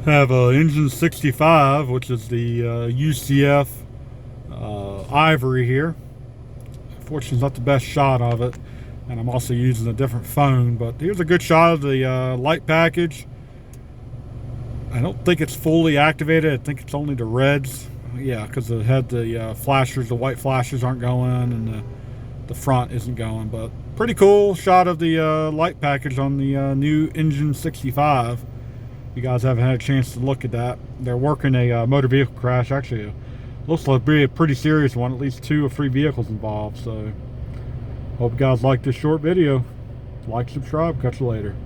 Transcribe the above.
Have engine 65, which is the UCF Ivory here. Unfortunately, it's not the best shot of it, and I'm also using a different phone, but here's a good shot of the light package. I don't think it's fully activated. I think it's only the reds. Yeah, because it had the flashers, the white flashers aren't going, and the front isn't going. But pretty cool shot of the light package on the new engine 65. You guys haven't had a chance to look at that. They're working a motor vehicle crash. Actually, looks like be a pretty serious one. At least 2 or 3 vehicles involved. So, hope you guys like this short video. Like, subscribe. Catch you later.